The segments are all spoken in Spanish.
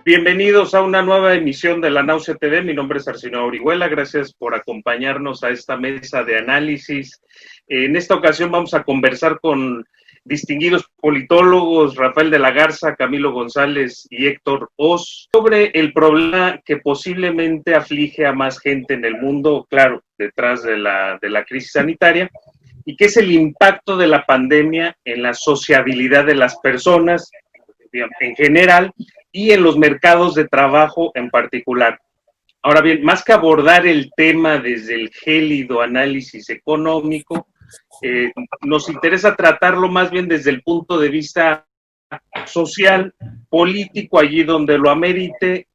Bienvenidos a una nueva emisión de La Náusea TV. Mi nombre es Arsinio Orihuela. Gracias por acompañarnos a esta mesa de análisis. En esta ocasión vamos a conversar con distinguidos politólogos, Rafael de la Garza, Camilo González y Héctor Oz, sobre el problema que posiblemente aflige a más gente en el mundo, claro, detrás de la crisis sanitaria, y que es el impacto de la pandemia en la sociabilidad de las personas en general y en los mercados de trabajo en particular. Ahora bien, más que abordar el tema desde el gélido análisis económico, nos interesa tratarlo más bien desde el punto de vista social, político, allí donde lo amerite,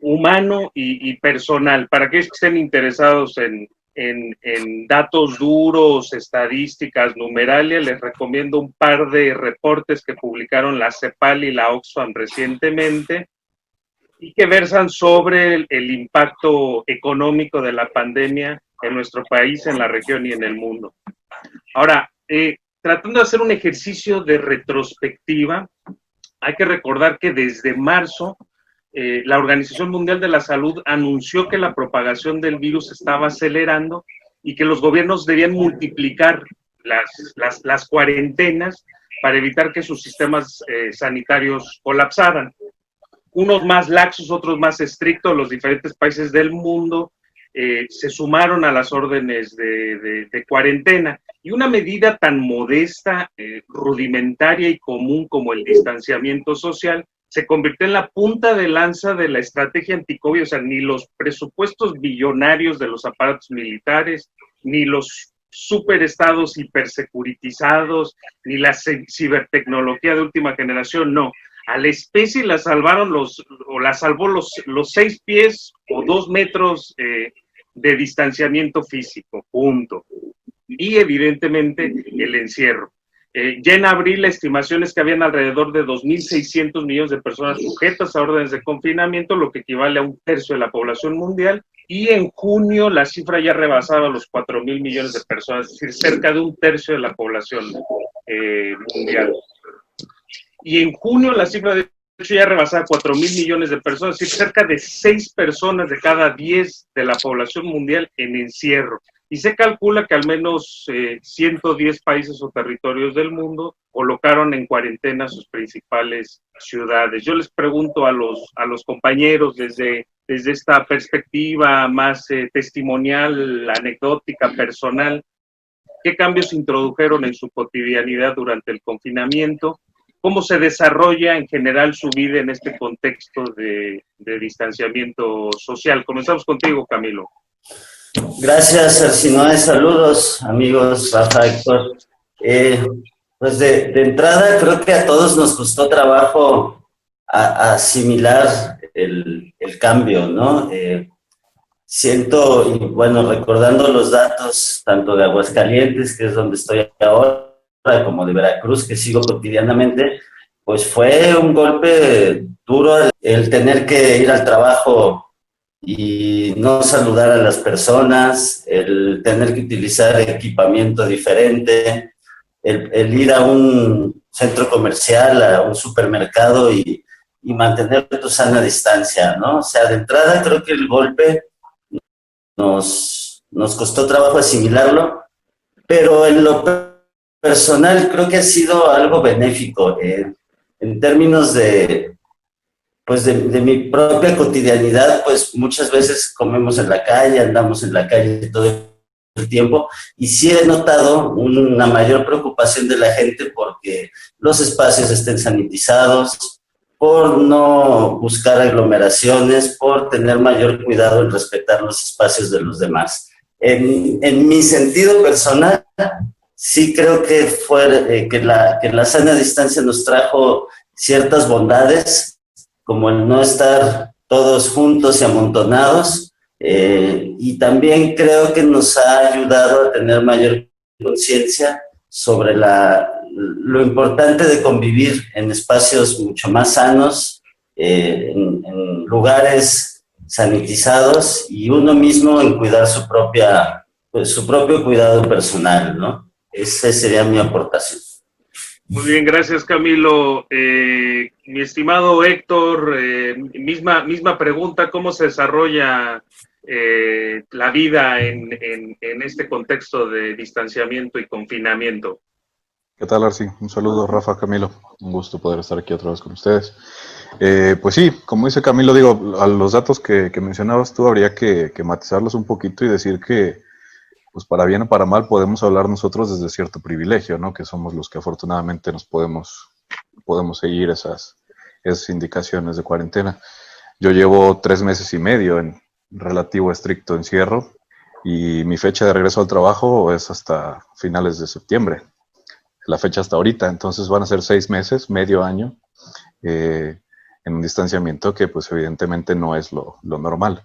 humano y personal. Para aquellos que estén interesados en datos duros, estadísticas, numeralia, les recomiendo un par de reportes que publicaron la CEPAL y la Oxfam recientemente y que versan sobre el impacto económico de la pandemia en nuestro país, en la región y en el mundo. Ahora, tratando de hacer un ejercicio de retrospectiva, hay que recordar que desde marzo la Organización Mundial de la Salud anunció que la propagación del virus estaba acelerando y que los gobiernos debían multiplicar las cuarentenas para evitar que sus sistemas sanitarios colapsaran. Unos más laxos, otros más estrictos. Los diferentes países del mundo se sumaron a las órdenes de cuarentena. Y una medida tan modesta, rudimentaria y común como el distanciamiento social se convirtió en la punta de lanza de la estrategia anti-COVID. O sea, ni los presupuestos billonarios de los aparatos militares, ni los superestados hipersecuritizados, ni la cibertecnología de última generación, no. A la especie la salvaron la salvó los 6 pies o 2 metros de distanciamiento físico, punto. Y evidentemente el encierro. Ya en abril la estimación es que habían alrededor de 2.600 millones de personas sujetas a órdenes de confinamiento, lo que equivale a 1/3 de la población mundial, y en junio la cifra ya rebasaba los 4.000 millones de personas, es decir, cerca de 1/3 de la población mundial. Y en junio la cifra de hecho ya rebasaba 4.000 millones de personas, es decir, cerca de 6 personas de cada 10 de la población mundial en encierro. Y se calcula que al menos 110 países o territorios del mundo colocaron en cuarentena sus principales ciudades. Yo les pregunto a los compañeros desde esta perspectiva más testimonial, anecdótica, personal, ¿qué cambios introdujeron en su cotidianidad durante el confinamiento? ¿Cómo se desarrolla en general su vida en este contexto de distanciamiento social? Comenzamos contigo, Camilo. Gracias, Arsinio. Saludos, amigos, Rafa, Héctor. Pues de entrada, creo que a todos nos costó trabajo asimilar el cambio, ¿no? Siento, y bueno, recordando los datos tanto de Aguascalientes, que es donde estoy ahora, como de Veracruz, que sigo cotidianamente, pues fue un golpe duro el tener que ir al trabajo y no saludar a las personas, el tener que utilizar equipamiento diferente, el ir a un centro comercial, a un supermercado y mantener tu sana distancia, ¿no? O sea, de entrada creo que el golpe nos costó trabajo asimilarlo, pero en lo personal creo que ha sido algo benéfico, en términos de mi propia cotidianidad. Pues muchas veces comemos en la calle, andamos en la calle todo el tiempo, y sí he notado una mayor preocupación de la gente porque los espacios estén sanitizados, por no buscar aglomeraciones, por tener mayor cuidado en respetar los espacios de los demás. En mi sentido personal, sí creo que que la sana distancia nos trajo ciertas bondades, como el no estar todos juntos y amontonados, y también creo que nos ha ayudado a tener mayor conciencia sobre lo importante de convivir en espacios mucho más sanos, en lugares sanitizados, y uno mismo en cuidar su propio cuidado personal, ¿no? Esa sería mi aportación. Muy bien, gracias Camilo. Mi estimado Héctor, misma pregunta, ¿cómo se desarrolla la vida en este contexto de distanciamiento y confinamiento? ¿Qué tal, Arsi? Un saludo, Rafa, Camilo. Un gusto poder estar aquí otra vez con ustedes. Pues sí, como dice Camilo, digo, a los datos que mencionabas tú habría que matizarlos un poquito y decir que, pues para bien o para mal, podemos hablar nosotros desde cierto privilegio, ¿no? Que somos los que afortunadamente podemos seguir esas indicaciones de cuarentena. Yo llevo 3 meses y medio en relativo estricto encierro y mi fecha de regreso al trabajo es hasta finales de septiembre, la fecha hasta ahorita. Entonces van a ser 6 meses, medio año, eh, en un distanciamiento que pues evidentemente no es lo normal.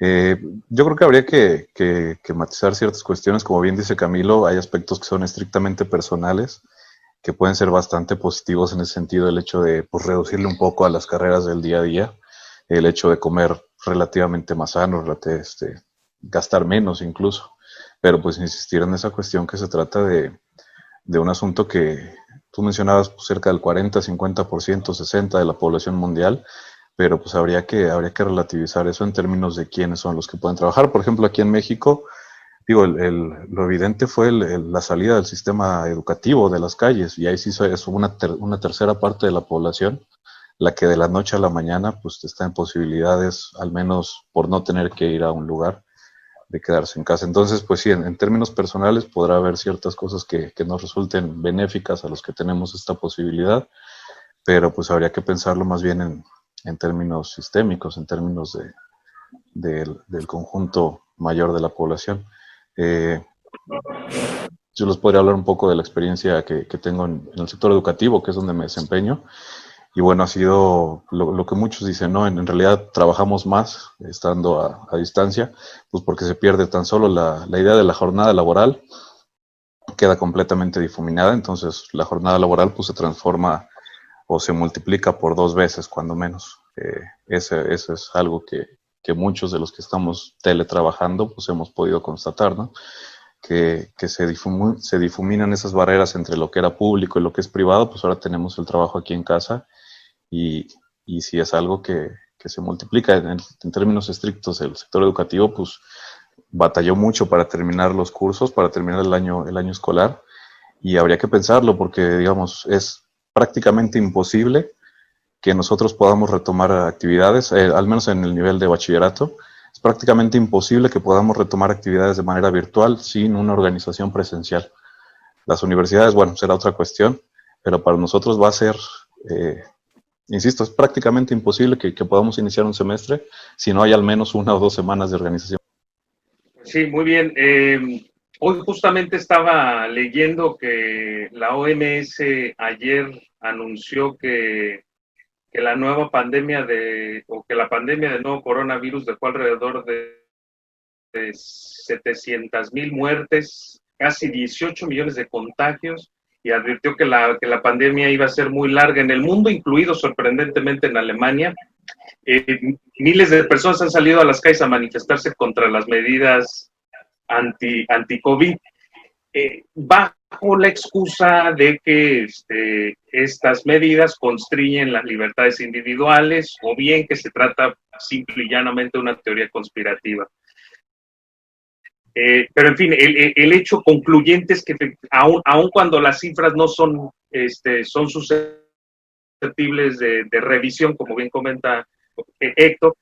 Eh, yo creo que habría que matizar ciertas cuestiones. Como bien dice Camilo, hay aspectos que son estrictamente personales, que pueden ser bastante positivos en ese sentido, el hecho de pues, reducirle un poco a las carreras del día a día, el hecho de comer relativamente más sano, gastar menos incluso, pero pues insistir en esa cuestión que se trata de un asunto que tú mencionabas, pues, cerca del 40, 50%, 60% de la población mundial, pero pues habría que relativizar eso en términos de quiénes son los que pueden trabajar. Por ejemplo, aquí en México, digo, lo evidente fue la salida del sistema educativo de las calles, y ahí sí es una tercera parte de la población la que de la noche a la mañana pues está en posibilidades, al menos por no tener que ir a un lugar, de quedarse en casa. Entonces, pues sí, en términos personales podrá haber ciertas cosas que nos resulten benéficas a los que tenemos esta posibilidad, pero pues habría que pensarlo más bien en términos sistémicos, en términos del conjunto mayor de la población. Eh, yo les podría hablar un poco de la experiencia que tengo en el sector educativo, que es donde me desempeño. Y bueno, ha sido lo que muchos dicen, ¿no? En realidad trabajamos más estando a distancia, pues porque se pierde tan solo la idea de la jornada laboral, queda completamente difuminada. Entonces la jornada laboral pues se transforma o se multiplica por 2 veces, cuando menos. Ese es algo que muchos de los que estamos teletrabajando pues hemos podido constatar, ¿no? Que se difuminan esas barreras entre lo que era público y lo que es privado. Pues ahora tenemos el trabajo aquí en casa, y, y si es algo que se multiplica. En términos estrictos, el sector educativo pues batalló mucho para terminar los cursos, para terminar el año escolar, y habría que pensarlo porque, digamos, es prácticamente imposible que nosotros podamos retomar actividades, al menos en el nivel de bachillerato. Es prácticamente imposible que podamos retomar actividades de manera virtual sin una organización presencial. Las universidades, bueno, será otra cuestión, pero para nosotros va a ser, insisto, es prácticamente imposible que podamos iniciar un semestre si no hay al menos 1 o 2 semanas de organización. Sí, muy bien. Hoy justamente estaba leyendo que la OMS ayer anunció que la nueva pandemia que la pandemia del nuevo coronavirus dejó alrededor de 700,000 muertes, casi 18 millones de contagios, y advirtió que la pandemia iba a ser muy larga en el mundo, incluido sorprendentemente en Alemania. Miles de personas han salido a las calles a manifestarse contra las medidas anti-COVID, bajo la excusa de que estas medidas constriñen las libertades individuales, o bien que se trata simple y llanamente de una teoría conspirativa. Pero en fin, el hecho concluyente es que aun cuando las cifras no son, son susceptibles de revisión, como bien comenta Héctor,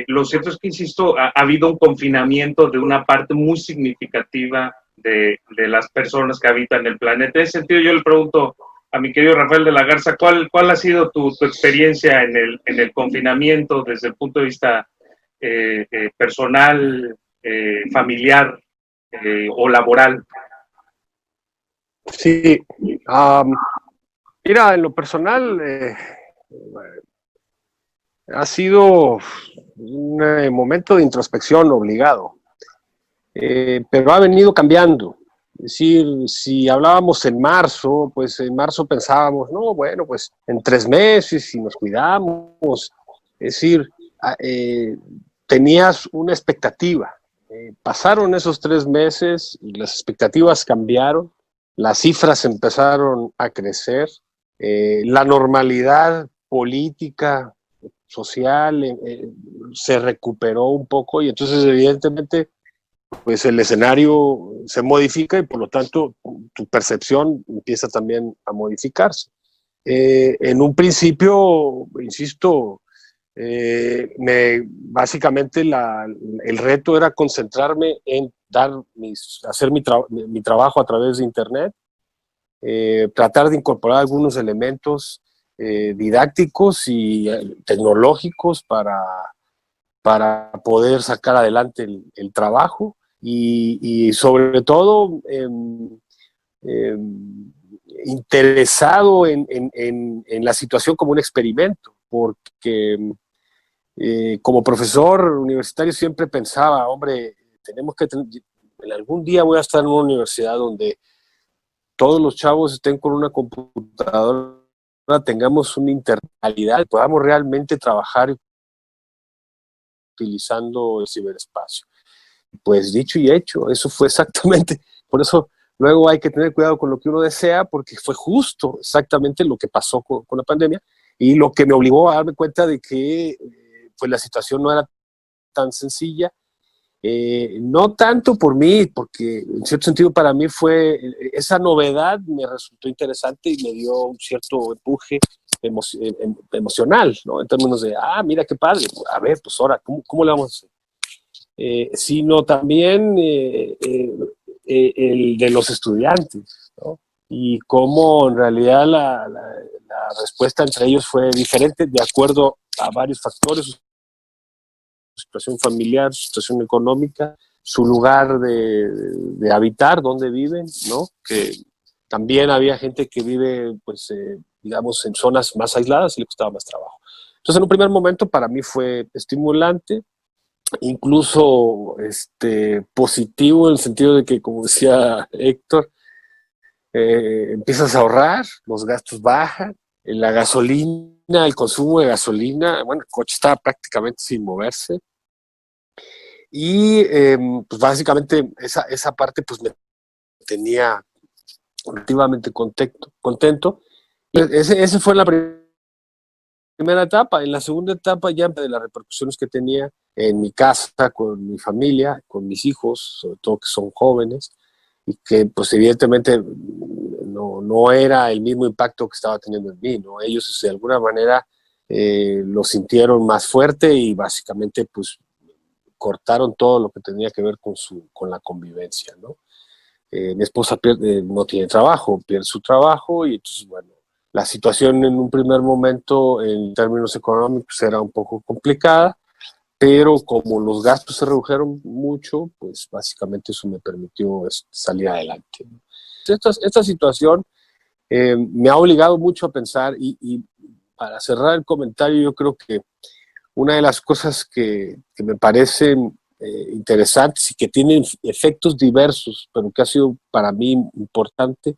lo cierto es que, insisto, ha habido un confinamiento de una parte muy significativa de las personas que habitan el planeta. En ese sentido, yo le pregunto a mi querido Rafael de la Garza, ¿cuál ha sido tu experiencia en el confinamiento desde el punto de vista personal, familiar o laboral? Sí, mira, en lo personal ha sido un momento de introspección obligado, pero ha venido cambiando. Es decir, si hablábamos en marzo, pues en marzo pensábamos, no, bueno, pues en 3 meses si nos cuidamos. Es decir, tenías una expectativa. Pasaron esos 3 meses y las expectativas cambiaron. las cifras empezaron a crecer, la normalidad política, social, se recuperó un poco y entonces evidentemente pues el escenario se modifica y por lo tanto tu percepción empieza también a modificarse. En un principio, insisto, básicamente el reto era concentrarme en hacer mi trabajo a través de Internet, tratar de incorporar algunos elementos didácticos y tecnológicos para poder sacar adelante el trabajo y sobre todo interesado en la situación como un experimento, porque como profesor universitario siempre pensaba, hombre, en algún día voy a estar en una universidad donde todos los chavos estén con una computadora, tengamos una interactividad, podamos realmente trabajar utilizando el ciberespacio. Pues dicho y hecho, eso fue exactamente, por eso luego hay que tener cuidado con lo que uno desea, porque fue justo exactamente lo que pasó con la pandemia y lo que me obligó a darme cuenta de que pues la situación no era tan sencilla. No tanto por mí, porque en cierto sentido para mí esa novedad me resultó interesante y me dio un cierto empuje emocional, ¿no? En términos de, mira qué padre, a ver, pues ahora, ¿cómo le vamos a hacer? Sino también el de los estudiantes, ¿no? Y cómo en realidad la respuesta entre ellos fue diferente de acuerdo a varios factores, su situación familiar, su situación económica, su lugar de habitar, donde viven, ¿no? Que también había gente que vive, pues, digamos, en zonas más aisladas y le costaba más trabajo. Entonces, en un primer momento para mí fue estimulante, incluso positivo en el sentido de que, como decía Héctor, empiezas a ahorrar, los gastos bajan, la gasolina, el consumo de gasolina, bueno, el coche estaba prácticamente sin moverse y pues básicamente esa parte pues me tenía relativamente contento. Ese fue la primera etapa. En la segunda etapa ya de las repercusiones que tenía en mi casa, con mi familia, con mis hijos, sobre todo que son jóvenes, y que pues evidentemente no era el mismo impacto que estaba teniendo en mí, ¿no? Ellos de alguna manera lo sintieron más fuerte y básicamente pues cortaron todo lo que tenía que ver con la convivencia, ¿no? Mi esposa no tiene trabajo, pierde su trabajo y entonces, bueno, la situación en un primer momento en términos económicos era un poco complicada, pero como los gastos se redujeron mucho, pues básicamente eso me permitió salir adelante. Esta situación me ha obligado mucho a pensar y para cerrar el comentario yo creo que una de las cosas que me parecen interesantes y que tienen efectos diversos, pero que ha sido para mí importante,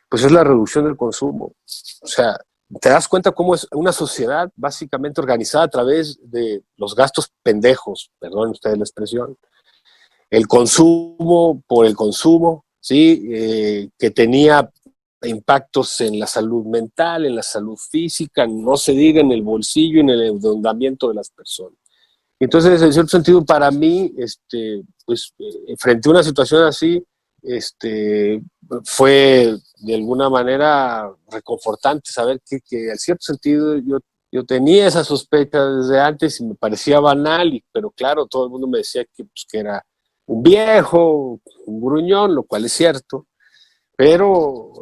pues es la reducción del consumo. O sea, te das cuenta cómo es una sociedad básicamente organizada a través de los gastos pendejos, perdonen ustedes la expresión, el consumo por el consumo, ¿sí? Que tenía impactos en la salud mental, en la salud física, no se diga en el bolsillo, en el endeudamiento de las personas. Entonces, en cierto sentido, para mí, pues, frente a una situación así, fue de alguna manera reconfortante saber que en cierto sentido yo tenía esa sospecha desde antes y me parecía banal, pero claro, todo el mundo me decía pues, que era un viejo, un gruñón, lo cual es cierto, pero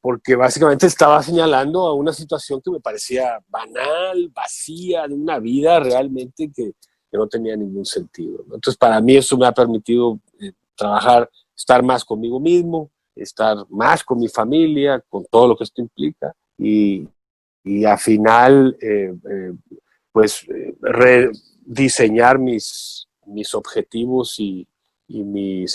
porque básicamente estaba señalando a una situación que me parecía banal, vacía, de una vida realmente que no tenía ningún sentido, ¿no? Entonces, para mí eso me ha permitido trabajar, estar más conmigo mismo, estar más con mi familia, con todo lo que esto implica, y al final, pues, rediseñar mis objetivos y mi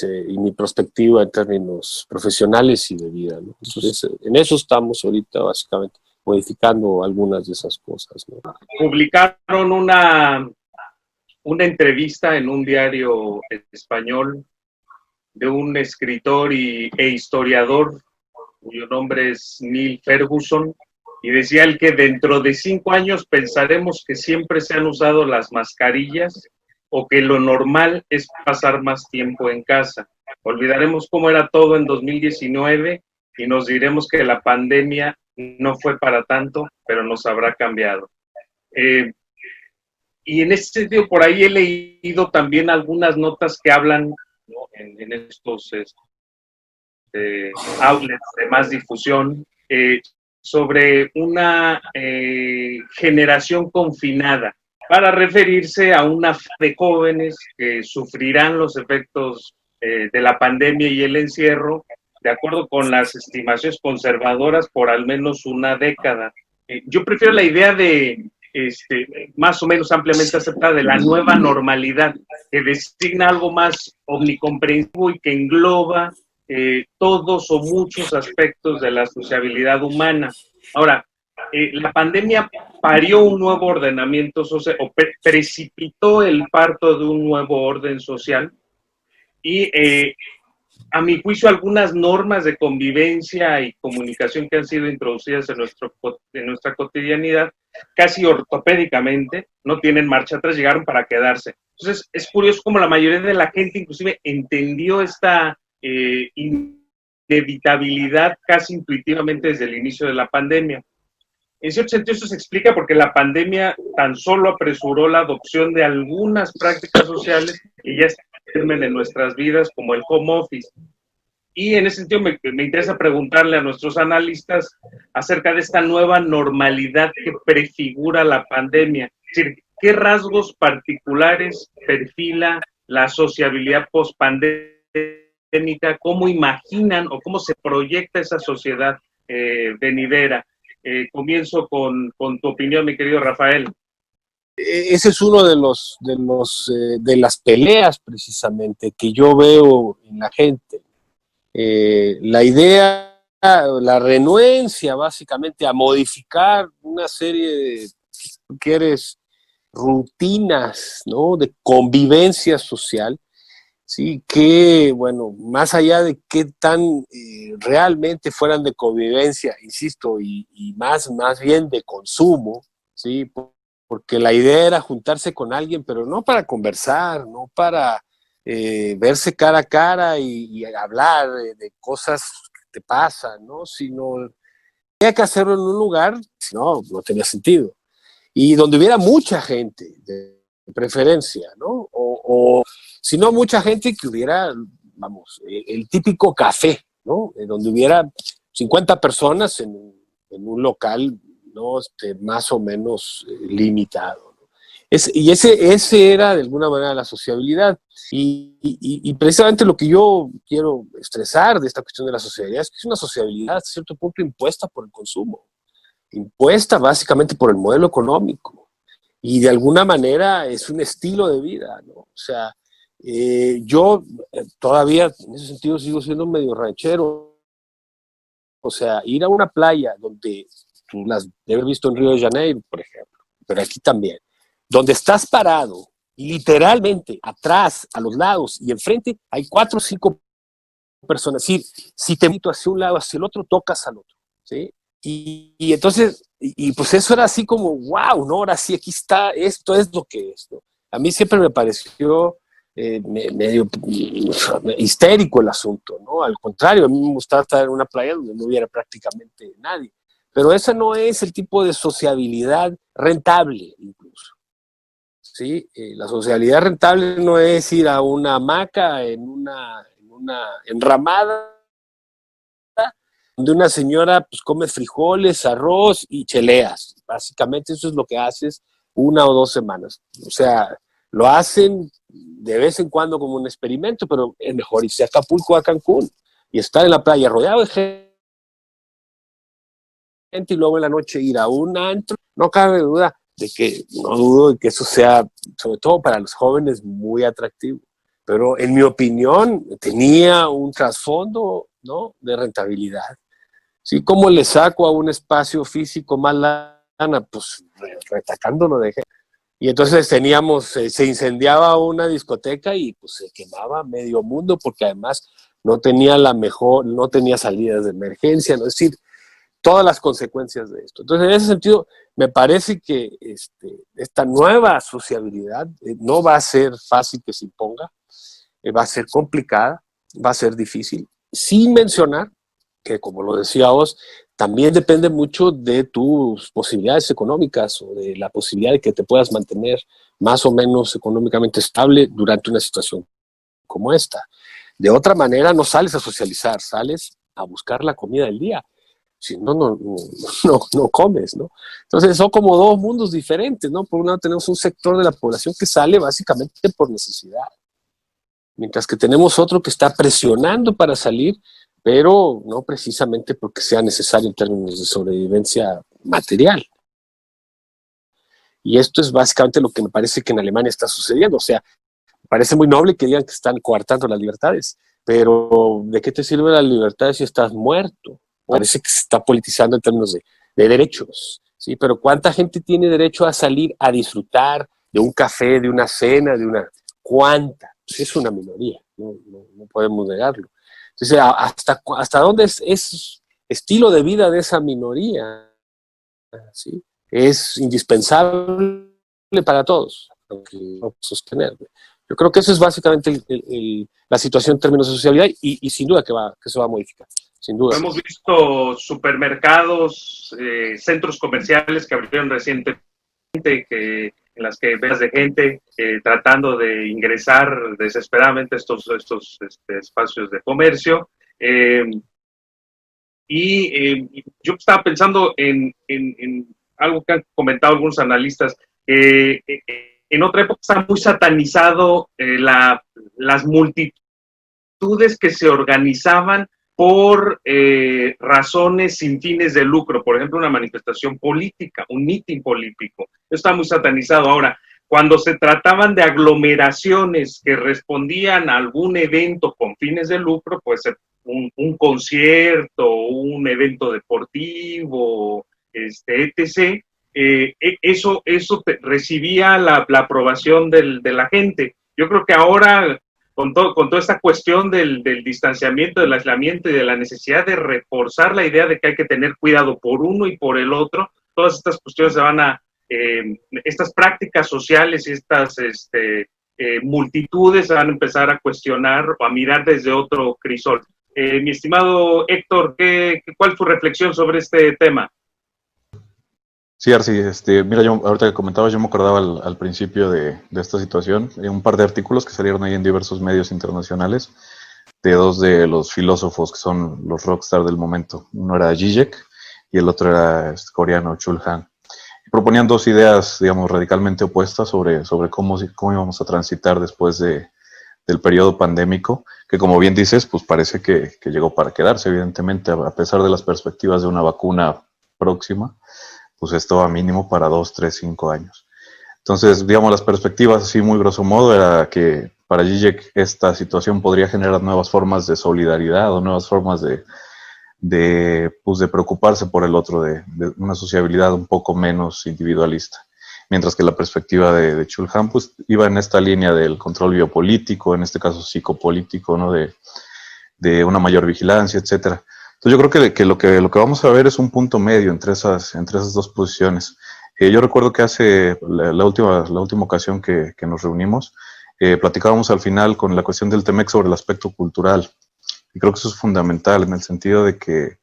perspectiva en términos profesionales y de vida, ¿no? Entonces, en eso estamos ahorita, básicamente, modificando algunas de esas cosas, ¿no? Publicaron una entrevista en un diario español de un escritor e historiador cuyo nombre es Neil Ferguson, y decía él que dentro de 5 años pensaremos que siempre se han usado las mascarillas o que lo normal es pasar más tiempo en casa. Olvidaremos cómo era todo en 2019 y nos diremos que la pandemia no fue para tanto, pero nos habrá cambiado. Y en ese sentido, por ahí he leído también algunas notas que hablan, ¿no?, en estos outlets de más difusión, sobre una generación confinada, para referirse a una de jóvenes que sufrirán los efectos de la pandemia y el encierro, de acuerdo con las estimaciones conservadoras, por al menos una década. Yo prefiero la idea de, más o menos ampliamente aceptada, de la nueva normalidad, que designa algo más omnicomprensivo y que engloba todos o muchos aspectos de la sociabilidad humana. Ahora, la pandemia parió un nuevo ordenamiento social, o precipitó el parto de un nuevo orden social, y a mi juicio algunas normas de convivencia y comunicación que han sido introducidas en nuestra cotidianidad, casi ortopédicamente, no tienen marcha atrás, llegaron para quedarse. Entonces, es curioso cómo la mayoría de la gente inclusive entendió esta inevitabilidad casi intuitivamente desde el inicio de la pandemia. En cierto sentido, eso se explica porque la pandemia tan solo apresuró la adopción de algunas prácticas sociales que ya están en nuestras vidas, como el home office. Y en ese sentido me interesa preguntarle a nuestros analistas acerca de esta nueva normalidad que prefigura la pandemia. Es decir, ¿qué rasgos particulares perfila la sociabilidad post-pandémica? ¿Cómo imaginan o cómo se proyecta esa sociedad venidera? Comienzo con tu opinión, mi querido Rafael. Ese es uno de las peleas precisamente que yo veo en la gente. La idea, la renuencia básicamente a modificar una serie de, si quieres, rutinas, ¿no?, de convivencia social, sí, que, bueno, más allá de qué tan realmente fueran de convivencia, insisto, y más bien de consumo, sí, porque la idea era juntarse con alguien, pero no para conversar, no para verse cara a cara y hablar de cosas que te pasan, ¿no?, sino tenía que hacerlo en un lugar, si no, no tenía sentido. Y donde hubiera mucha gente, de preferencia, ¿no? O si no, mucha gente que hubiera, vamos, el típico café, ¿no?, donde hubiera 50 personas en un local, ¿no?, más o menos limitado, ¿no? Y ese era de alguna manera la sociabilidad. Y precisamente lo que yo quiero estresar de esta cuestión de la sociabilidad es que es una sociabilidad hasta cierto punto impuesta por el consumo, impuesta básicamente por el modelo económico, y de alguna manera es un estilo de vida, ¿no? O sea, yo todavía en ese sentido sigo siendo medio ranchero. O sea, ir a una playa donde tú las debes haber visto en Río de Janeiro, por ejemplo, pero aquí también, donde estás parado y literalmente atrás, a los lados y enfrente hay 4 o 5 personas. Es decir, si te meto hacia un lado, hacia el otro, tocas al otro, ¿sí? Y entonces, pues eso era así como, wow, ¿no? Ahora sí, aquí está, esto es lo que es, ¿no? A mí siempre me pareció medio histérico el asunto, ¿no? Al contrario, a mí me gustaba estar en una playa donde no hubiera prácticamente nadie. Pero ese no es el tipo de sociabilidad rentable, incluso, ¿sí? La sociabilidad rentable no es ir a una hamaca en una enramada donde una señora pues come frijoles, arroz y cheleas. Básicamente eso es lo que haces 1 o 2 semanas. O sea, lo hacen de vez en cuando como un experimento, pero es mejor irse a Acapulco, a Cancún, y estar en la playa rodeado de gente y luego en la noche ir a un antro. No cabe duda no dudo de que eso sea, sobre todo para los jóvenes, muy atractivo. Pero en mi opinión tenía un trasfondo, ¿no?, de rentabilidad. ¿Sí? ¿Cómo le saco a un espacio físico más lana? Pues retacándolo de gente. Y entonces teníamos, se incendiaba una discoteca y pues se quemaba medio mundo porque además no tenía no tenía salidas de emergencia, ¿no? Es decir, todas las consecuencias de esto. Entonces, en ese sentido, me parece que esta nueva sociabilidad no va a ser fácil que se imponga, va a ser complicada, va a ser difícil, sin mencionar que, como lo decía vos, también depende mucho de tus posibilidades económicas o de la posibilidad de que te puedas mantener más o menos económicamente estable durante una situación como esta. De otra manera, no sales a socializar, sales a buscar la comida del día. Si no, no comes, ¿no? Entonces son como dos mundos diferentes, ¿no? Por un lado tenemos un sector de la población que sale básicamente por necesidad, mientras que tenemos otro que está presionando para salir, pero no precisamente porque sea necesario en términos de sobrevivencia material. Y esto es básicamente lo que me parece que en Alemania está sucediendo. O sea, me parece muy noble que digan que están coartando las libertades, pero ¿de qué te sirve la libertad si estás muerto? Parece que se está politizando en términos de derechos, ¿sí? Pero ¿cuánta gente tiene derecho a salir a disfrutar de un café, de una cena, de una... ¿Cuánta? Pues es una minoría, no podemos negarlo. Entonces, ¿hasta dónde es estilo de vida de esa minoría? ¿Sí? Es indispensable para todos, sostenerlo. Yo creo que eso es básicamente la situación en términos de sociabilidad y sin duda que se va a modificar. Sin duda. Hemos visto supermercados, centros comerciales que abrieron recientemente, en las que ves de gente tratando de ingresar desesperadamente a estos espacios de comercio. Yo estaba pensando en algo que han comentado algunos analistas. En otra época está muy satanizado las multitudes que se organizaban por razones sin fines de lucro, por ejemplo, una manifestación política, un mitin político. Eso está muy satanizado. Ahora, cuando se trataban de aglomeraciones que respondían a algún evento con fines de lucro, pues un concierto, un evento deportivo, etc., eso recibía la aprobación de la gente. Yo creo que ahora, con toda esta cuestión del distanciamiento, del aislamiento y de la necesidad de reforzar la idea de que hay que tener cuidado por uno y por el otro, todas estas cuestiones se van a, estas prácticas sociales y estas multitudes se van a empezar a cuestionar o a mirar desde otro crisol. Mi estimado Héctor, ¿cuál es tu reflexión sobre este tema? Sí, Arsi, mira, yo ahorita que comentabas, yo me acordaba al principio de esta situación, un par de artículos que salieron ahí en diversos medios internacionales, de dos de los filósofos que son los rockstar del momento. Uno era Zizek y el otro era coreano, Chul Han. Proponían dos ideas, digamos, radicalmente opuestas sobre cómo íbamos a transitar después del periodo pandémico, que como bien dices, pues parece que llegó para quedarse, evidentemente, a pesar de las perspectivas de una vacuna próxima, pues esto va mínimo para 2, 3, 5 años. Entonces, digamos, las perspectivas, así muy grosso modo, era que para Zizek esta situación podría generar nuevas formas de solidaridad o nuevas formas de preocuparse por el otro, de una sociabilidad un poco menos individualista. Mientras que la perspectiva de Chul Han pues iba en esta línea del control biopolítico, en este caso psicopolítico, ¿no? De una mayor vigilancia, etcétera. Entonces yo creo que lo que vamos a ver es un punto medio entre esas dos posiciones. Yo recuerdo que hace la última ocasión que nos reunimos, platicábamos al final con la cuestión del TEMEC sobre el aspecto cultural. Y creo que eso es fundamental en el sentido de que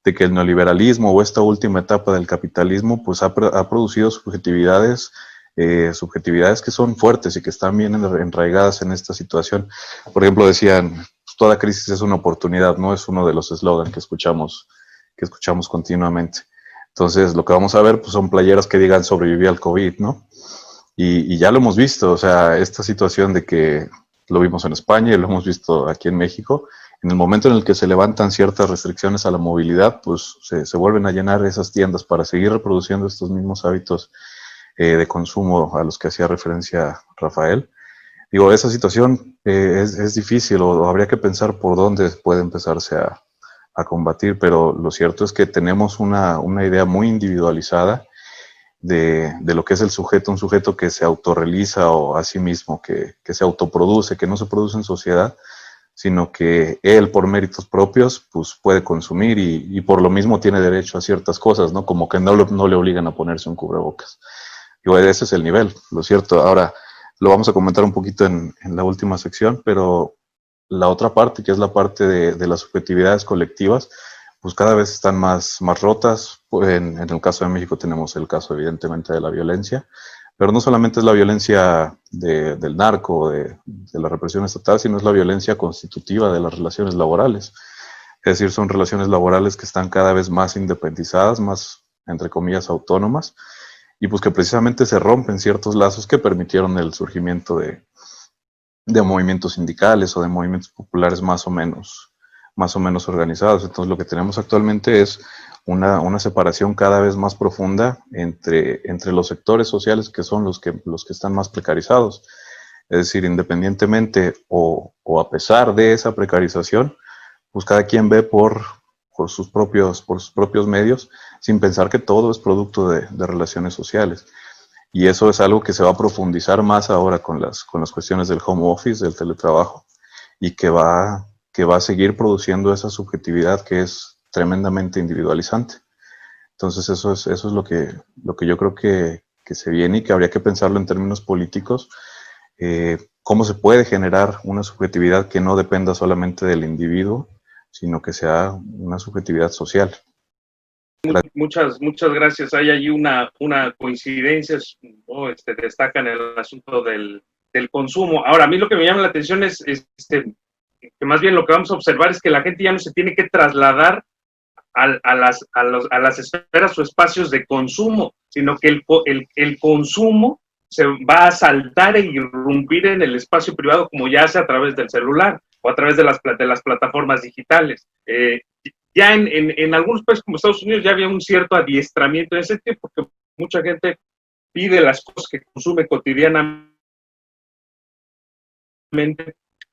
el neoliberalismo o esta última etapa del capitalismo pues ha producido subjetividades que son fuertes y que están bien enraigadas en esta situación. Por ejemplo, decían, toda crisis es una oportunidad, no es uno de los eslogans que escuchamos continuamente. Entonces, lo que vamos a ver pues, son playeras que digan sobreviví al COVID, ¿no? Y ya lo hemos visto, o sea, esta situación de que lo vimos en España y lo hemos visto aquí en México, en el momento en el que se levantan ciertas restricciones a la movilidad, pues se vuelven a llenar esas tiendas para seguir reproduciendo estos mismos hábitos de consumo a los que hacía referencia Rafael. Digo, esa situación es difícil o habría que pensar por dónde puede empezarse a combatir, pero lo cierto es que tenemos una idea muy individualizada de lo que es el sujeto, un sujeto que se autorrealiza o a sí mismo, que se autoproduce, que no se produce en sociedad, sino que él por méritos propios pues puede consumir y por lo mismo tiene derecho a ciertas cosas, ¿no? Como que no le obligan a ponerse un cubrebocas. Y ese es el nivel, lo cierto. Ahora, lo vamos a comentar un poquito en la última sección, pero la otra parte, que es la parte de las subjetividades colectivas, pues cada vez están más rotas. En el caso de México tenemos el caso evidentemente de la violencia, pero no solamente es la violencia del narco, de la represión estatal, sino es la violencia constitutiva de las relaciones laborales. Es decir, son relaciones laborales que están cada vez más independizadas, más, entre comillas, autónomas, y pues que precisamente se rompen ciertos lazos que permitieron el surgimiento de movimientos sindicales o de movimientos populares más o menos organizados. Entonces lo que tenemos actualmente es una separación cada vez más profunda entre los sectores sociales que son los que están más precarizados. Es decir, independientemente o a pesar de esa precarización, pues cada quien ve por sus propios medios, sin pensar que todo es producto de relaciones sociales. Y eso es algo que se va a profundizar más ahora con las cuestiones del home office, del teletrabajo, y que va a seguir produciendo esa subjetividad que es tremendamente individualizante. Entonces eso es lo que yo creo que se viene y que habría que pensarlo en términos políticos. ¿Cómo se puede generar una subjetividad que no dependa solamente del individuo, sino que sea una subjetividad social? Muchas gracias. Hay allí una coincidencia, ¿no? Destacan el asunto del consumo. Ahora, a mí lo que me llama la atención es que más bien lo que vamos a observar es que la gente ya no se tiene que trasladar a las esferas o espacios de consumo, sino que el consumo se va a saltar e irrumpir en el espacio privado como ya hace a través del celular o a través de las plataformas digitales. Ya en algunos países como Estados Unidos ya había un cierto adiestramiento en ese sentido, porque mucha gente pide las cosas que consume cotidianamente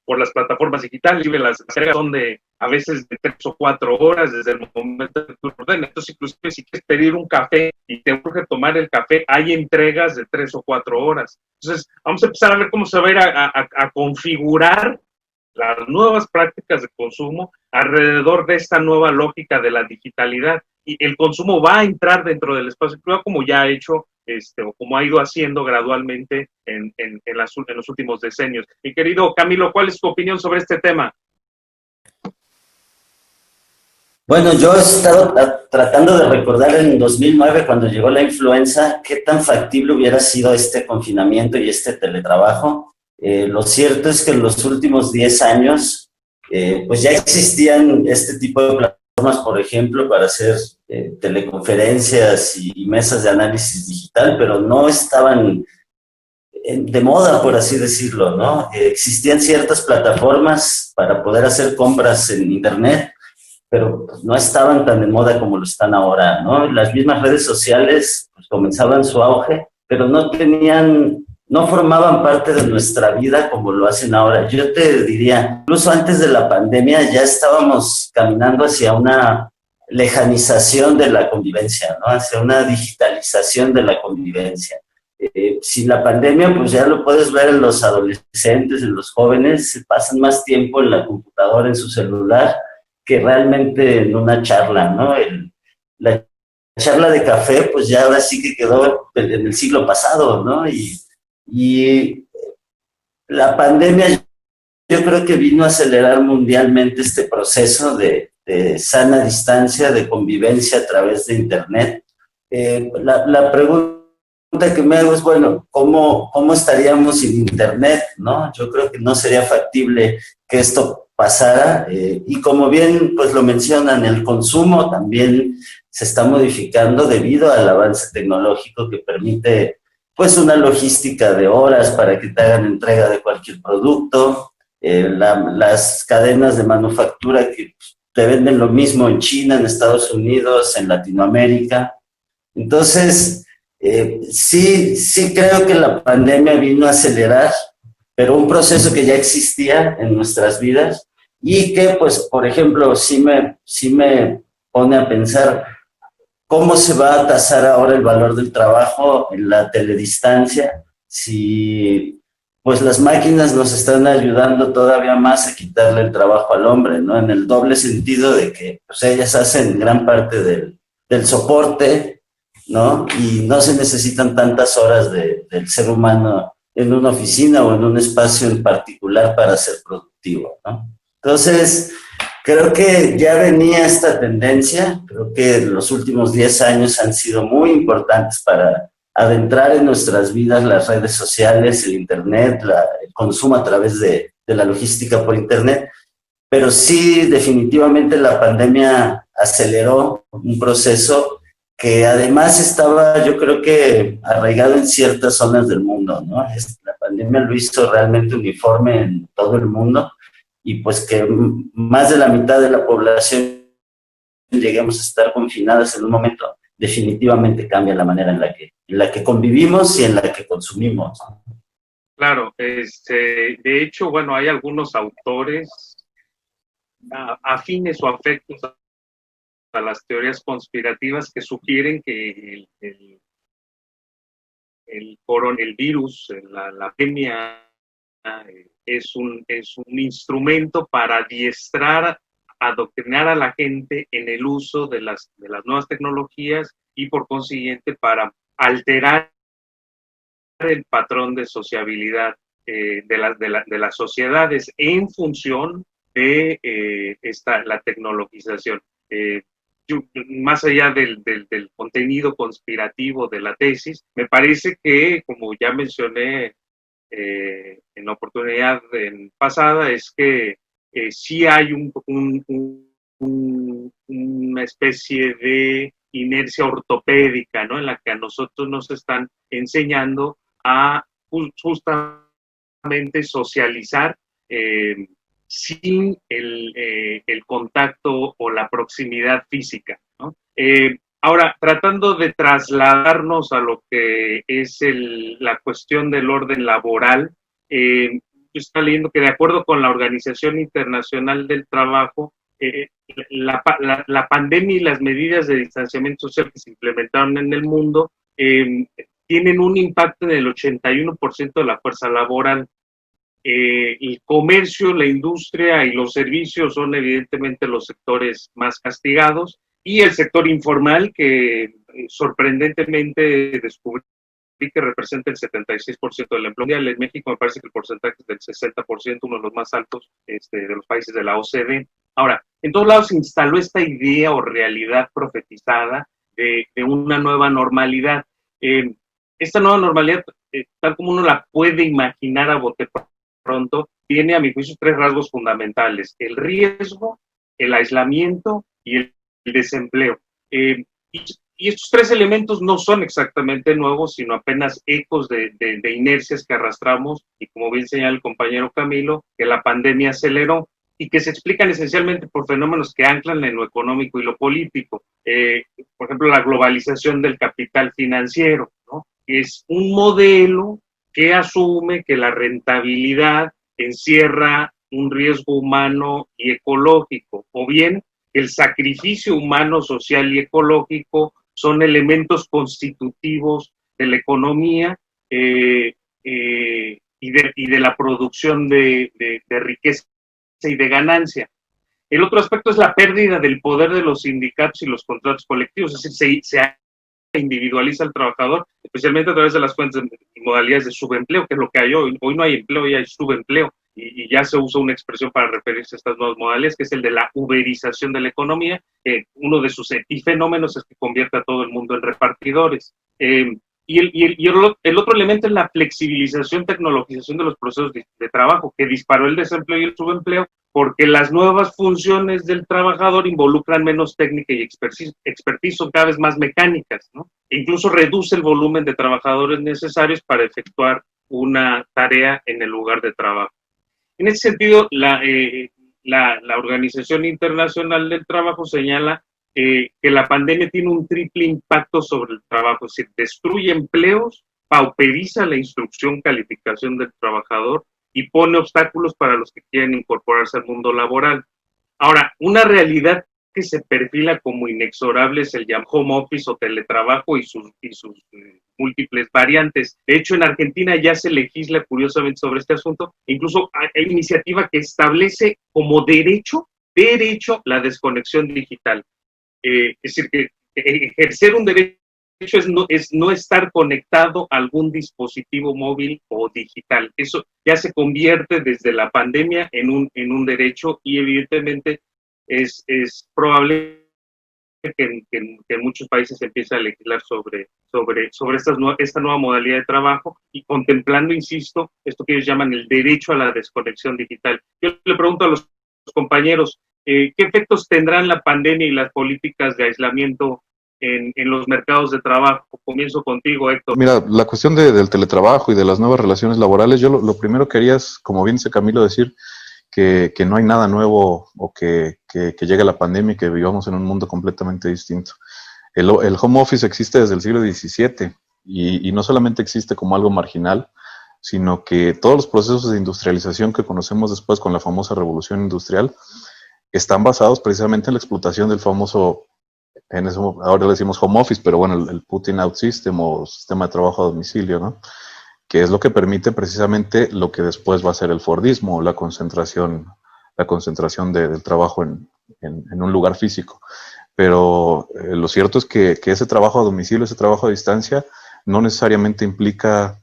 por las plataformas digitales, y las entregas son a veces de 3 o 4 horas desde el momento que tú ordenas. Entonces, inclusive si quieres pedir un café y te urge tomar el café, hay entregas de 3 o 4 horas. Entonces, vamos a empezar a ver cómo se va a ir a configurar las nuevas prácticas de consumo alrededor de esta nueva lógica de la digitalidad. Y el consumo va a entrar dentro del espacio privado como ya ha hecho o como ha ido haciendo gradualmente en los últimos decenios. Mi querido Camilo, ¿cuál es tu opinión sobre este tema? Bueno, yo he estado tratando de recordar en 2009, cuando llegó la influenza, qué tan factible hubiera sido este confinamiento y este teletrabajo. Lo cierto es que en los últimos 10 años, pues ya existían este tipo de plataformas, por ejemplo, para hacer teleconferencias y mesas de análisis digital, pero no estaban de moda, por así decirlo, ¿no? Existían ciertas plataformas para poder hacer compras en Internet, pero pues no estaban tan de moda como lo están ahora, ¿no? Las mismas redes sociales pues comenzaban su auge, pero no formaban parte de nuestra vida como lo hacen ahora. Yo te diría, incluso antes de la pandemia ya estábamos caminando hacia una lejanización de la convivencia, ¿no? Hacia una digitalización de la convivencia. Sin la pandemia, pues ya lo puedes ver en los adolescentes, en los jóvenes, se pasan más tiempo en la computadora, en su celular, que realmente en una charla, ¿no? La charla de café, pues ya ahora sí que quedó en el siglo pasado, ¿no? Y la pandemia yo creo que vino a acelerar mundialmente este proceso de sana distancia, de convivencia a través de Internet. La pregunta que me hago es, bueno, ¿cómo estaríamos sin Internet, no? Yo creo que no sería factible que esto pasara, y como bien pues lo mencionan, el consumo también se está modificando debido al avance tecnológico que permite pues una logística de horas para que te hagan entrega de cualquier producto, las cadenas de manufactura que te venden lo mismo en China, en Estados Unidos, en Latinoamérica. Entonces, sí creo que la pandemia vino a acelerar, pero un proceso que ya existía en nuestras vidas y que, pues, por ejemplo, sí me pone a pensar, ¿cómo se va a tasar ahora el valor del trabajo en la teledistancia? Si pues las máquinas nos están ayudando todavía más a quitarle el trabajo al hombre, ¿no? En el doble sentido de que pues, ellas hacen gran parte del soporte, ¿no? Y no se necesitan tantas horas del ser humano en una oficina o en un espacio en particular para ser productivo, ¿no? Entonces, creo que ya venía esta tendencia, creo que los últimos 10 años han sido muy importantes para adentrar en nuestras vidas las redes sociales, el Internet, el consumo a través de la logística por Internet, pero sí definitivamente la pandemia aceleró un proceso que además estaba, yo creo que arraigado en ciertas zonas del mundo, ¿no? La pandemia lo hizo realmente uniforme en todo el mundo y pues que más de la mitad de la población lleguemos a estar confinadas en un momento, definitivamente cambia la manera en la que convivimos y en la que consumimos. Claro, de hecho, bueno, hay algunos autores afines o afectos a las teorías conspirativas que sugieren que el virus, la pandemia, es un instrumento para adiestrar, adoctrinar a la gente en el uso de las nuevas tecnologías y por consiguiente para alterar el patrón de sociabilidad de las sociedades en función de la tecnologización. Más allá del contenido conspirativo de la tesis, me parece que, como ya mencioné en la oportunidad pasada, es que sí hay una especie de inercia ortopédica, ¿no? En la que a nosotros nos están enseñando a justamente socializar sin el contacto o la proximidad física, ¿no? Ahora, tratando de trasladarnos a lo que es la cuestión del orden laboral, yo estaba leyendo que de acuerdo con la Organización Internacional del Trabajo, la pandemia y las medidas de distanciamiento social que se implementaron en el mundo tienen un impacto en el 81% de la fuerza laboral. El comercio, la industria y los servicios son evidentemente los sectores más castigados, y el sector informal, que sorprendentemente descubrí que representa el 76% del empleo mundial. En México me parece que el porcentaje es del 60%, uno de los más altos de los países de la OCDE. Ahora, en todos lados se instaló esta idea o realidad profetizada de una nueva normalidad. Esta nueva normalidad, tal como uno la puede imaginar a bote pronto, tiene a mi juicio tres rasgos fundamentales: el riesgo, el aislamiento y el desempleo. Y estos tres elementos no son exactamente nuevos, sino apenas ecos de inercias que arrastramos, y como bien señala el compañero Camilo, que la pandemia aceleró y que se explican esencialmente por fenómenos que anclan en lo económico y lo político. Por ejemplo, la globalización del capital financiero, ¿no? Es un modelo que asume que la rentabilidad encierra un riesgo humano y ecológico, o bien el sacrificio humano, social y ecológico son elementos constitutivos de la economía y de la producción de riqueza y de ganancia. El otro aspecto es la pérdida del poder de los sindicatos y los contratos colectivos, es decir, se individualiza al trabajador, especialmente a través de las fuentes y modalidades de subempleo, que es lo que hay hoy. Hoy no hay empleo, ya hay subempleo, y ya se usa una expresión para referirse a estas nuevas modalidades, que es el de la uberización de la economía, que uno de sus epifenómenos es que convierte a todo el mundo en repartidores. Y el otro elemento es la flexibilización, tecnologización de los procesos de trabajo, que disparó el desempleo y el subempleo, porque las nuevas funciones del trabajador involucran menos técnica y expertise, son cada vez más mecánicas, ¿no? E incluso reduce el volumen de trabajadores necesarios para efectuar una tarea en el lugar de trabajo. En ese sentido, la Organización Internacional del Trabajo señala que la pandemia tiene un triple impacto sobre el trabajo, es decir, destruye empleos, pauperiza la instrucción, calificación del trabajador y pone obstáculos para los que quieren incorporarse al mundo laboral. Ahora, una realidad que se perfila como inexorable es el llamado home office o teletrabajo y sus múltiples variantes. De hecho, en Argentina ya se legisla curiosamente sobre este asunto. Incluso hay iniciativa que establece como derecho la desconexión digital. Es decir, que ejercer un derecho es no estar conectado a algún dispositivo móvil o digital. Eso ya se convierte desde la pandemia en un derecho, y evidentemente es probable que en muchos países se empiece a legislar sobre esta nueva modalidad de trabajo, y contemplando, insisto, esto que ellos llaman el derecho a la desconexión digital. Yo le pregunto a los compañeros, ¿qué efectos tendrán la pandemia y las políticas de aislamiento en los mercados de trabajo? Comienzo contigo, Héctor. Mira, la cuestión del teletrabajo y de las nuevas relaciones laborales, yo lo primero que quería es, como bien dice Camilo, decir que no hay nada nuevo o que llegue la pandemia y que vivamos en un mundo completamente distinto. El home office existe desde el siglo XVII y no solamente existe como algo marginal, sino que todos los procesos de industrialización que conocemos después con la famosa revolución industrial están basados precisamente en la explotación del famoso, ahora le decimos home office, pero bueno, el putting out system o sistema de trabajo a domicilio, ¿no? Que es lo que permite precisamente lo que después va a ser el Fordismo, la concentración del trabajo en un lugar físico. Pero lo cierto es que ese trabajo a domicilio, ese trabajo a distancia, no necesariamente implica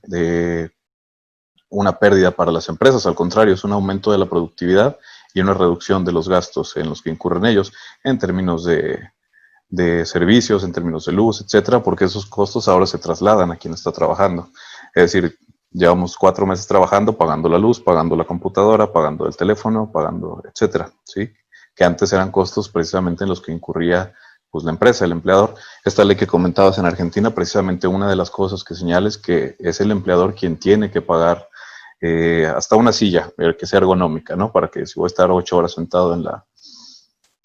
una pérdida para las empresas, al contrario, es un aumento de la productividad y una reducción de los gastos en los que incurren ellos, en términos de servicios, en términos de luz, etcétera, porque esos costos ahora se trasladan a quien está trabajando. Es decir, llevamos 4 meses trabajando, pagando la luz, pagando la computadora, pagando el teléfono, pagando, etcétera, ¿sí? Que antes eran costos precisamente en los que incurría pues la empresa, el empleador. Esta ley que comentabas en Argentina, precisamente una de las cosas que señala es que es el empleador quien tiene que pagar hasta una silla, que sea ergonómica, ¿no? Para que si voy a estar 8 horas sentado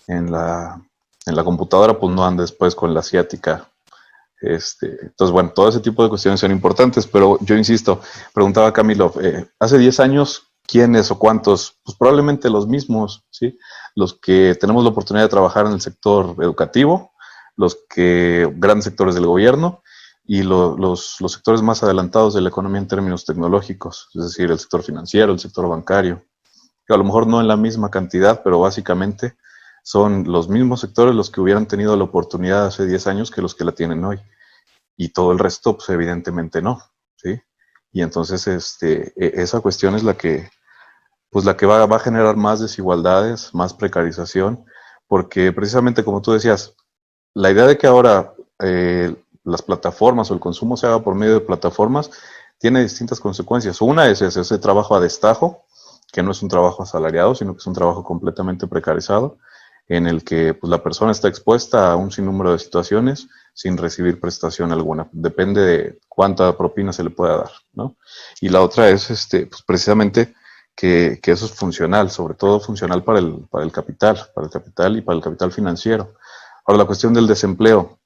en la computadora, pues no ande después con la ciática. Entonces, bueno, todo ese tipo de cuestiones son importantes, pero yo insisto, preguntaba Camilo, hace 10 años, ¿quiénes o cuántos? Pues probablemente los mismos, ¿sí? Los que tenemos la oportunidad de trabajar en el sector educativo, grandes sectores del gobierno y los sectores más adelantados de la economía en términos tecnológicos, es decir, el sector financiero, el sector bancario, que a lo mejor no en la misma cantidad, pero básicamente son los mismos sectores los que hubieran tenido la oportunidad hace 10 años que los que la tienen hoy. Y todo el resto, pues evidentemente no, ¿sí? Y entonces esa cuestión es la que va a generar más desigualdades, más precarización, porque precisamente como tú decías, la idea de que ahora las plataformas o el consumo se haga por medio de plataformas tiene distintas consecuencias. Una es ese trabajo a destajo, que no es un trabajo asalariado, sino que es un trabajo completamente precarizado, en el que pues, la persona está expuesta a un sinnúmero de situaciones sin recibir prestación alguna. Depende de cuánta propina se le pueda dar, ¿no? Y la otra es pues, precisamente que eso es funcional, sobre todo funcional para el capital y para el capital financiero. Ahora, la cuestión del desempleo.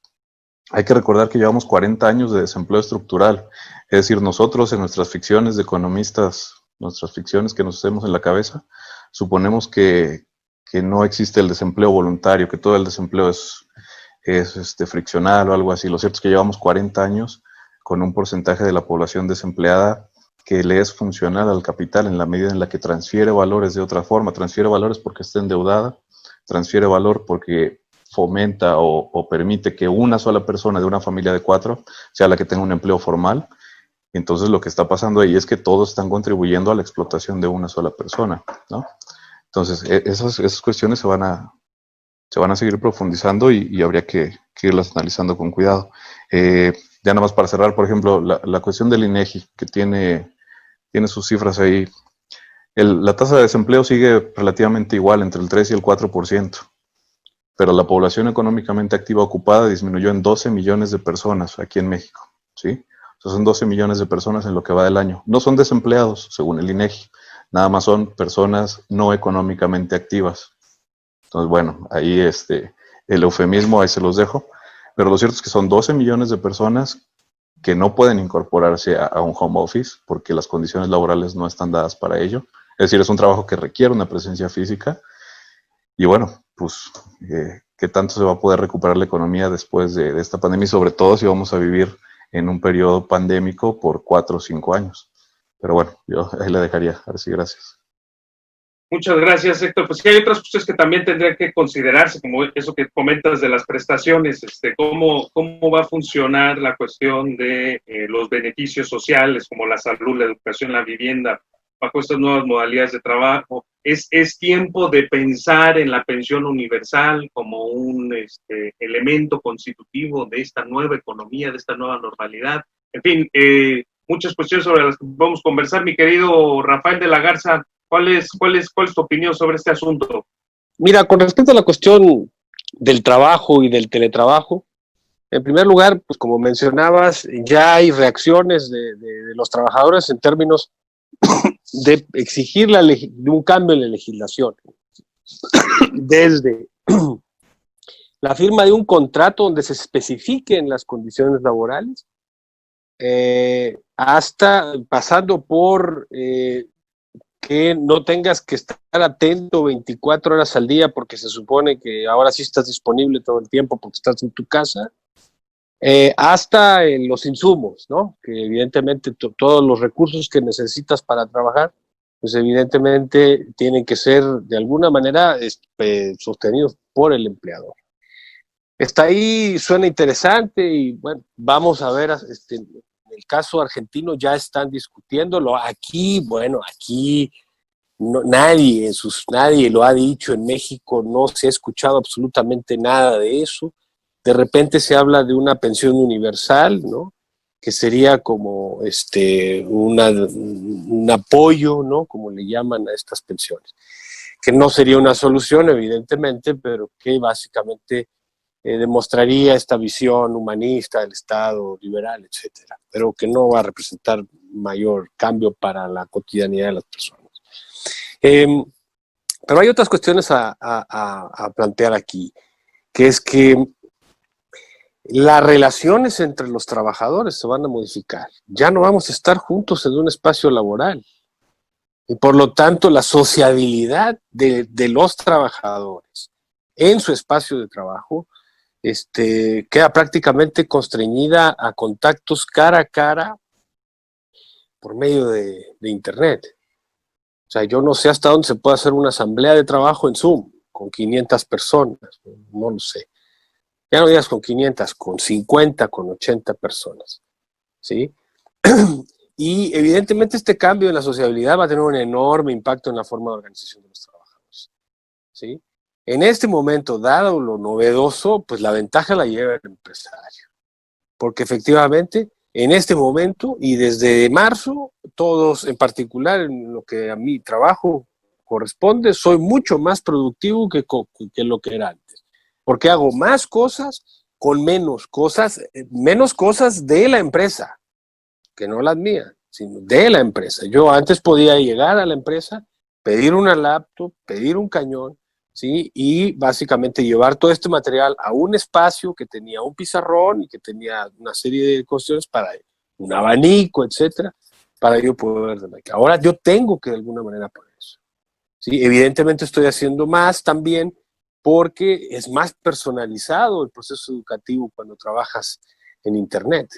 Hay que recordar que llevamos 40 años de desempleo estructural. Es decir, nosotros en nuestras ficciones de economistas, nuestras ficciones que nos hacemos en la cabeza, suponemos que no existe el desempleo voluntario, que todo el desempleo es friccional o algo así. Lo cierto es que llevamos 40 años con un porcentaje de la población desempleada que le es funcional al capital en la medida en la que transfiere valores de otra forma. Transfiere valores porque está endeudada, transfiere valor porque fomenta o permite que una sola persona de una familia de 4 sea la que tenga un empleo formal. Entonces lo que está pasando ahí es que todos están contribuyendo a la explotación de una sola persona, ¿no? Entonces, esas cuestiones se van a seguir profundizando y habría que irlas analizando con cuidado. Ya nada más para cerrar, por ejemplo, la cuestión del INEGI, que tiene sus cifras ahí. La tasa de desempleo sigue relativamente igual, entre el 3 y el 4%, pero la población económicamente activa ocupada disminuyó en 12 millones de personas aquí en México, ¿sí? O sea, son 12 millones de personas en lo que va del año. No son desempleados, según el INEGI. Nada más son personas no económicamente activas. Entonces, bueno, ahí el eufemismo ahí se los dejo. Pero lo cierto es que son 12 millones de personas que no pueden incorporarse a un home office porque las condiciones laborales no están dadas para ello. Es decir, es un trabajo que requiere una presencia física. Y bueno, pues, ¿qué qué tanto se va a poder recuperar la economía después de esta pandemia y sobre todo si vamos a vivir en un periodo pandémico por 4 o 5 años. Pero bueno, yo ahí le dejaría. Ahora sí, gracias. Muchas gracias, Héctor. Pues sí, hay otras cuestiones que también tendrían que considerarse, como eso que comentas de las prestaciones, cómo va a funcionar la cuestión de los beneficios sociales, como la salud, la educación, la vivienda, bajo estas nuevas modalidades de trabajo. Es tiempo de pensar en la pensión universal como un elemento constitutivo de esta nueva economía, de esta nueva normalidad. En fin, muchas cuestiones sobre las que vamos a conversar. Mi querido Rafael de la Garza, ¿cuál es tu opinión sobre este asunto? Mira, con respecto a la cuestión del trabajo y del teletrabajo, en primer lugar, pues como mencionabas, ya hay reacciones de los trabajadores en términos de exigir de un cambio en la legislación. Desde la firma de un contrato donde se especifiquen las condiciones laborales, hasta pasando por que no tengas que estar atento 24 horas al día porque se supone que ahora sí estás disponible todo el tiempo porque estás en tu casa, hasta los insumos, ¿no? Que evidentemente todos los recursos que necesitas para trabajar, pues evidentemente tienen que ser de alguna manera sostenidos por el empleador. Está ahí, suena interesante y bueno, vamos a ver, en el caso argentino ya están discutiéndolo. Aquí no, nadie lo ha dicho en México, no se ha escuchado absolutamente nada de eso. De repente se habla de una pensión universal, ¿no? Que sería como un apoyo, ¿no? Como le llaman a estas pensiones. Que no sería una solución, evidentemente, pero que básicamente demostraría esta visión humanista del Estado liberal, etcétera, pero que no va a representar mayor cambio para la cotidianidad de las personas. Pero hay otras cuestiones a plantear aquí, que es que las relaciones entre los trabajadores se van a modificar. Ya no vamos a estar juntos en un espacio laboral. Y por lo tanto, la sociabilidad de los trabajadores en su espacio de trabajo queda prácticamente constreñida a contactos cara a cara por medio de Internet. O sea, yo no sé hasta dónde se puede hacer una asamblea de trabajo en Zoom con 500 personas, no lo sé. Ya no digas con 500, con 50, con 80 personas, ¿sí? Y evidentemente este cambio en la sociabilidad va a tener un enorme impacto en la forma de organización de los trabajadores, ¿sí? En este momento, dado lo novedoso, pues la ventaja la lleva el empresario. Porque efectivamente, en este momento y desde marzo, todos, en particular en lo que a mi trabajo corresponde, soy mucho más productivo que lo que era antes. Porque hago más cosas con menos cosas de la empresa, que no las mías, sino de la empresa. Yo antes podía llegar a la empresa, pedir una laptop, pedir un cañón, ¿sí? Y básicamente llevar todo este material a un espacio que tenía un pizarrón y que tenía una serie de cuestiones para un abanico, etcétera, para yo poder ver. Ahora yo tengo que de alguna manera poner eso, ¿sí? Evidentemente estoy haciendo más también porque es más personalizado el proceso educativo cuando trabajas en Internet.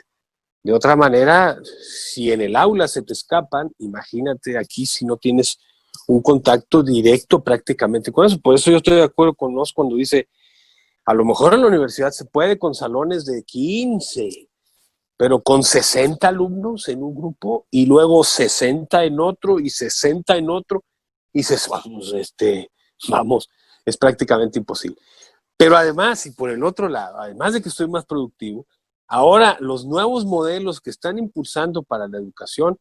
De otra manera, si en el aula se te escapan, imagínate aquí si no tienes un contacto directo prácticamente con eso. Por eso yo estoy de acuerdo con Nos cuando dice, a lo mejor en la universidad se puede con salones de 15, pero con 60 alumnos en un grupo y luego 60 en otro y 60 en otro, y dices, vamos, es prácticamente imposible. Pero además, y por el otro lado, además de que estoy más productivo, ahora los nuevos modelos que están impulsando para la educación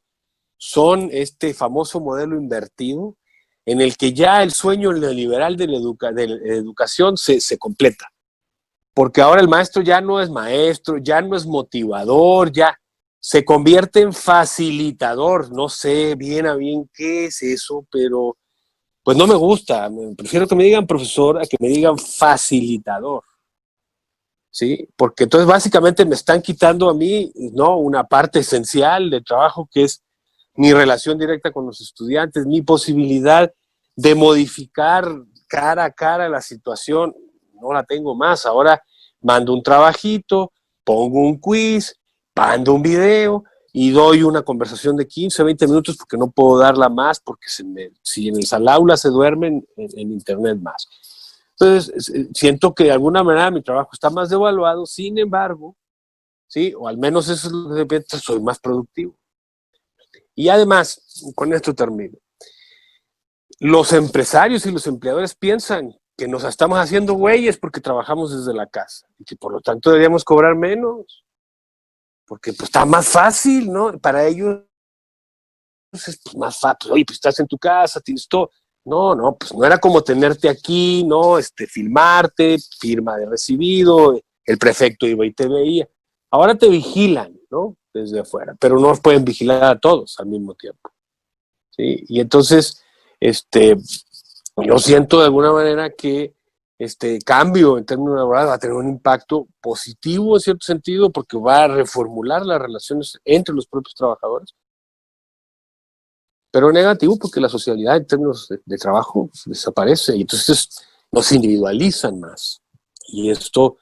son este famoso modelo invertido, en el que ya el sueño neoliberal de la educación se completa. Porque ahora el maestro ya no es maestro, ya no es motivador, ya se convierte en facilitador. No sé bien a bien qué es eso, pero pues no me gusta. Prefiero que me digan profesor a que me digan facilitador, ¿sí? Porque entonces básicamente me están quitando a mí, ¿no?, una parte esencial del trabajo, que es mi relación directa con los estudiantes, mi posibilidad de modificar cara a cara la situación. no la tengo más. Ahora mando un trabajito, pongo un quiz, mando un video y doy una conversación de 15, 20 minutos porque no puedo darla más, porque si en el aula se duermen, en internet más. Entonces, siento que de alguna manera mi trabajo está más devaluado, sin embargo, ¿sí? O al menos eso es lo que pienso, soy más productivo. Y además, con esto termino, los empresarios y los empleadores piensan que nos estamos haciendo güeyes porque trabajamos desde la casa y que por lo tanto deberíamos cobrar menos, porque pues está más fácil, ¿no? Para ellos es pues, más fácil. Oye, pues estás en tu casa, tienes todo. No, pues no era como tenerte aquí, ¿no? Filmarte, firma de recibido, el prefecto iba y te veía. Ahora te vigilan, ¿no? Desde afuera, pero no pueden vigilar a todos al mismo tiempo, ¿sí? Y entonces, yo siento de alguna manera que este cambio en términos laborales va a tener un impacto positivo en cierto sentido, porque va a reformular las relaciones entre los propios trabajadores, pero negativo porque la socialidad en términos de trabajo desaparece y entonces nos individualizan más. Y esto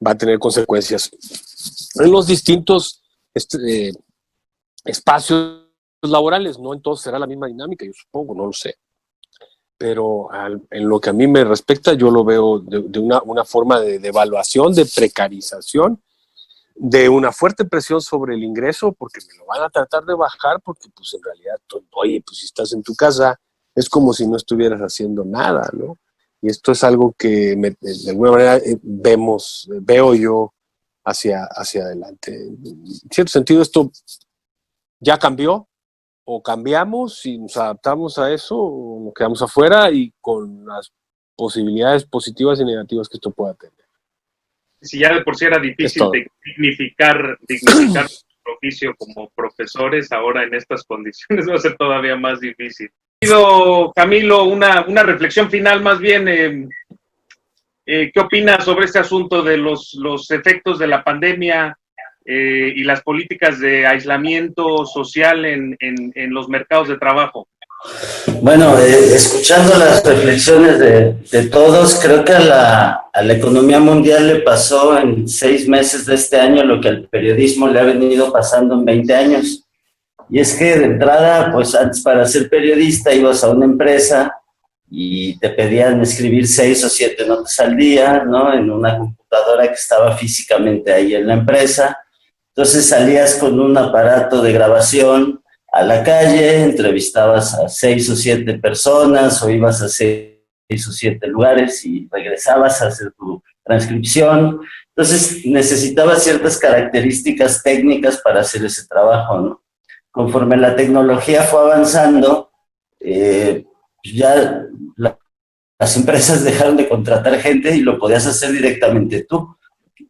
va a tener consecuencias en los distintos espacios laborales. No en todos será la misma dinámica, yo supongo, no lo sé. Pero en lo que a mí me respecta, yo lo veo de una forma de devaluación, de precarización, de una fuerte presión sobre el ingreso, porque me lo van a tratar de bajar, porque pues en realidad, oye, pues si estás en tu casa, es como si no estuvieras haciendo nada, ¿no? Y esto es algo que de alguna manera veo yo hacia adelante. En cierto sentido, esto ya cambió, o cambiamos y nos adaptamos a eso, o nos quedamos afuera y con las posibilidades positivas y negativas que esto pueda tener. Si ya de por sí era difícil dignificar nuestro oficio como profesores, ahora en estas condiciones va a ser todavía más difícil. Camilo, una reflexión final más bien. ¿Qué opinas sobre este asunto de los efectos de la pandemia y las políticas de aislamiento social en los mercados de trabajo? Bueno, escuchando las reflexiones de todos, creo que a la economía mundial le pasó en 6 meses de este año lo que al periodismo le ha venido pasando en 20 años. Y es que de entrada, pues antes para ser periodista ibas a una empresa y te pedían escribir 6 o 7 notas al día, ¿no? En una computadora que estaba físicamente ahí en la empresa. Entonces salías con un aparato de grabación a la calle, entrevistabas a 6 o 7 personas o ibas a 6 o 7 lugares y regresabas a hacer tu transcripción. Entonces necesitabas ciertas características técnicas para hacer ese trabajo, ¿no? Conforme la tecnología fue avanzando, ya las empresas dejaron de contratar gente y lo podías hacer directamente tú.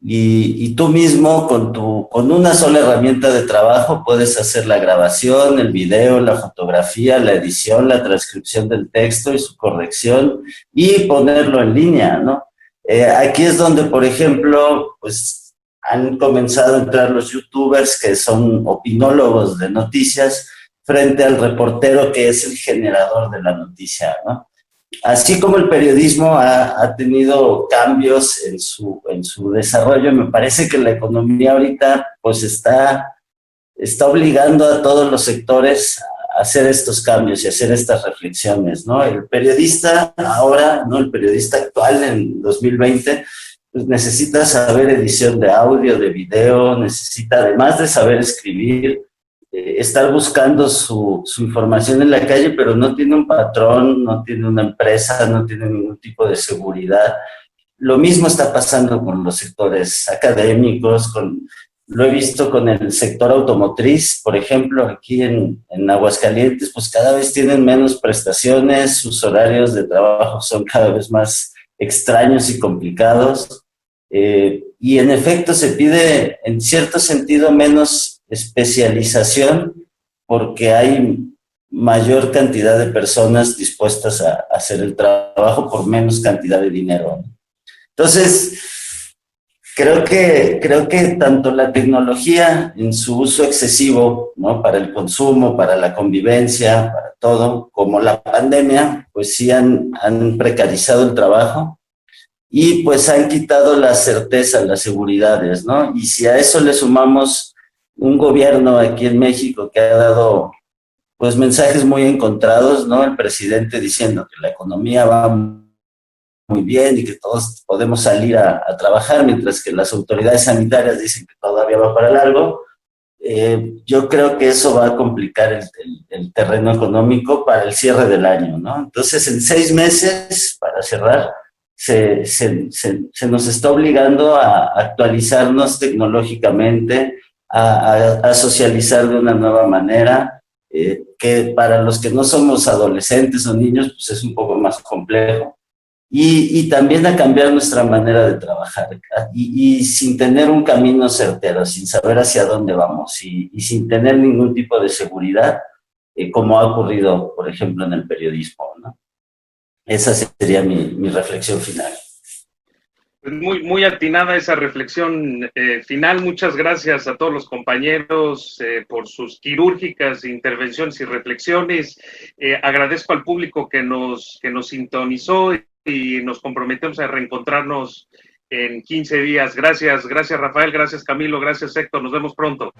Y tú mismo con una sola herramienta de trabajo puedes hacer la grabación, el video, la fotografía, la edición, la transcripción del texto y su corrección y ponerlo en línea, ¿no? Aquí es donde, por ejemplo, pues han comenzado a entrar los youtubers que son opinólogos de noticias frente al reportero que es el generador de la noticia, ¿no? Así como el periodismo ha tenido cambios en su desarrollo, me parece que la economía ahorita pues está obligando a todos los sectores a hacer estos cambios y hacer estas reflexiones, ¿no? El periodista ahora, ¿no? El periodista actual en 2020, pues necesita saber edición de audio, de video, necesita además de saber escribir, estar buscando su información en la calle, pero no tiene un patrón, no tiene una empresa, no tiene ningún tipo de seguridad. Lo mismo está pasando con los sectores académicos, lo he visto con el sector automotriz, por ejemplo, aquí en Aguascalientes, pues cada vez tienen menos prestaciones, sus horarios de trabajo son cada vez más extraños y complicados, y en efecto se pide en cierto sentido menos especialización porque hay mayor cantidad de personas dispuestas a hacer el trabajo por menos cantidad de dinero. Entonces, creo que tanto la tecnología en su uso excesivo, ¿no? Para el consumo, para la convivencia, para todo, como la pandemia, pues sí han precarizado el trabajo. y pues han quitado la certeza, las seguridades, ¿no? Y si a eso le sumamos un gobierno aquí en México que ha dado pues mensajes muy encontrados, ¿no? El presidente diciendo que la economía va muy bien y que todos podemos salir a trabajar, mientras que las autoridades sanitarias dicen que todavía va para largo. Yo creo que eso va a complicar el terreno económico para el cierre del año, ¿no? Entonces, en 6 meses, para cerrar, se nos está obligando a actualizarnos tecnológicamente, a socializar de una nueva manera, que para los que no somos adolescentes o niños, pues es un poco más complejo. Y también a cambiar nuestra manera de trabajar y sin tener un camino certero, sin saber hacia dónde vamos y sin tener ningún tipo de seguridad, como ha ocurrido, por ejemplo, en el periodismo, ¿no? Esa sería mi reflexión final. Muy, muy atinada esa reflexión final. Muchas gracias a todos los compañeros por sus quirúrgicas intervenciones y reflexiones. Agradezco al público que nos sintonizó y nos comprometemos a reencontrarnos en 15 días. Gracias, gracias Rafael, gracias Camilo, gracias Héctor. Nos vemos pronto.